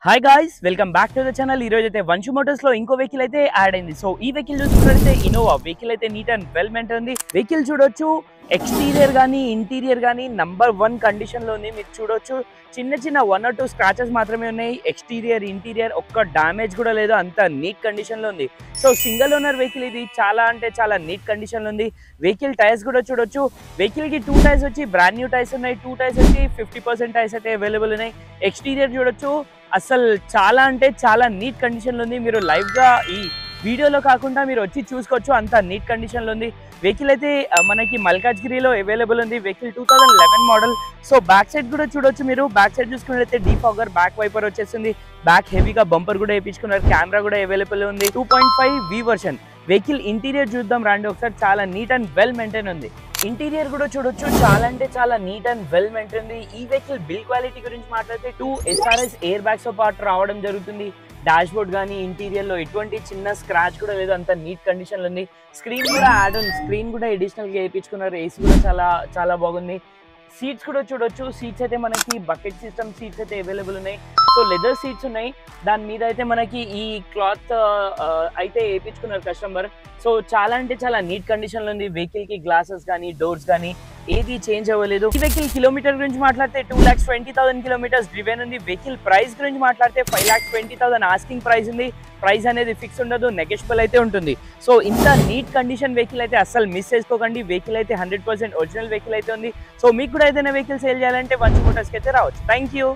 Hi guys, welcome back to the channel. ఈ రోజు అయితే వంశు మోటార్స్ లో ఇంకో వెహికల్ అయితే యాడ్ అయింది. సో ఈ వెహికల్ చూసుకున్నట్లయితే ఇన్నోవా వెహికల్ అయితే నీట్ అండ్ వెల్ మెయింటైన్ ఉంది. వెహికల్ చూడొచ్చు, ఎక్స్టీరియర్ కానీ ఇంటీరియర్ కానీ #1 కండిషన్ లో ఉంది. మీరు చూడొచ్చు, చిన్న చిన్న 1 or 2 స్క్రాచెస్ మాత్రమే ఉన్నాయి. ఎక్స్టీరియర్ ఇంటీరియర్ ఒక్క డ్యామేజ్ కూడా లేదు, అంత నీట్ కండిషన్ లో ఉంది. సో సింగిల్ ఓనర్ వెహికల్ ఇది, చాలా అంటే చాలా నీట్ కండిషన్ లో ఉంది. వెహికల్ టైర్స్ కూడా చూడొచ్చు, వెహికల్ కి 2 టైర్స్ వచ్చి బ్రాండ్ న్యూ టైర్స్ ఉన్నాయి, 2 టైర్స్ వచ్చి 50% టైర్స్ అయితే అవైలబుల్ ఉన్నాయి. ఎక్స్టీరియర్ చూడొచ్చు, అసలు చాలా అంటే చాలా నీట్ కండిషన్ లో ఉంది. మీరు లైవ్ గా ఈ వీడియోలో కాకుండా మీరు వచ్చి చూసుకోవచ్చు, అంత నీట్ కండిషన్ లో ఉంది. వెహికల్ అయితే మనకి మల్కాజ్గిరిలో అవైలబుల్ ఉంది. Vehicle 2011 model. So back side కూడా చూడొచ్చు, మీరు బ్యాక్ సైడ్ చూసుకున్నట్లయితే డీఫాగర్, బ్యాక్ వైపర్ వచ్చేస్తుంది. బ్యాక్ హెవీగా బంపర్ కూడా వేయించుకున్నారు. కెమెరా కూడా అవైలబుల్ ఉంది. 2.5V version. వెహికల్ ఇంటీరియర్ చూద్దాం రండి ఒకసారి. చాలా నీట్ అండ్ వెల్ మెయింటైన్ ఉంది. ఇంటీరియర్ కూడా చూడొచ్చు, చాలా అంటే చాలా నీట్ అండ్ వెల్ మెయింటైన్ ఉంది. ఈ వెహికల్ బిల్ క్వాలిటీ గురించి మాట్లాడితే 2 SRS ఎయిర్ బ్యాగ్స్ తో పాటు రావడం జరుగుతుంది. డాష్ బోర్డ్ కానీ ఇంటీరియర్ లో ఎటువంటి చిన్న స్క్రాచ్ కూడా లేదు, అంత నీట్ కండిషన్ లో ఉంది. స్క్రీన్ కూడా యాడ్ ఉంది, స్క్రీన్ కూడా అడిషనల్ గా వేయించుకున్నారు. ఏసీ కూడా చాలా చాలా బాగుంది. సీట్స్ కూడా చూడొచ్చు, సీట్స్ అయితే మనకి బకెట్ సిస్టమ్ సీట్స్ అయితే అవైలబుల్ ఉన్నాయి. సో లెదర్ సీట్స్ ఉన్నాయి. దాని మీద అయితే మనకి ఈ క్లాత్ అయితే వేయించుకున్నారు కస్టమర్. సో చాలా అంటే చాలా నీట్ కండిషన్ లో ఉంది. వెహికల్ కి గ్లాసెస్ కానీ డోర్స్ కానీ ఏది చేంజ్ అవ్వలేదు. ఈ వెహికల్ కిలోమీటర్ గురించి మాట్లాడితే 2,20,000 కిలోమీటర్స్ డ్రివెన్ ఉంది. వెహికల్ ప్రైస్ గురించి మాట్లాడితే 5,20,000 ఆస్కింగ్ ప్రైస్ ఉంది. ప్రైస్ అనేది ఫిక్స్ ఉండదు, నెగోషియబుల్ అయితే ఉంటుంది. సో ఇంత నీట్ కండిషన్ వెహికల్ అయితే అస్సలు మిస్ చేసుకోకండి. వెహికల్ అయితే 100% ఒరిజినల్ వెహికల్ అయితే ఉంది. సో మీకు కూడా ఏదైనా వెహికల్ సేల్ చేయాలంటే వంశు మోటార్స్కి అయితే రావచ్చు. Thank you.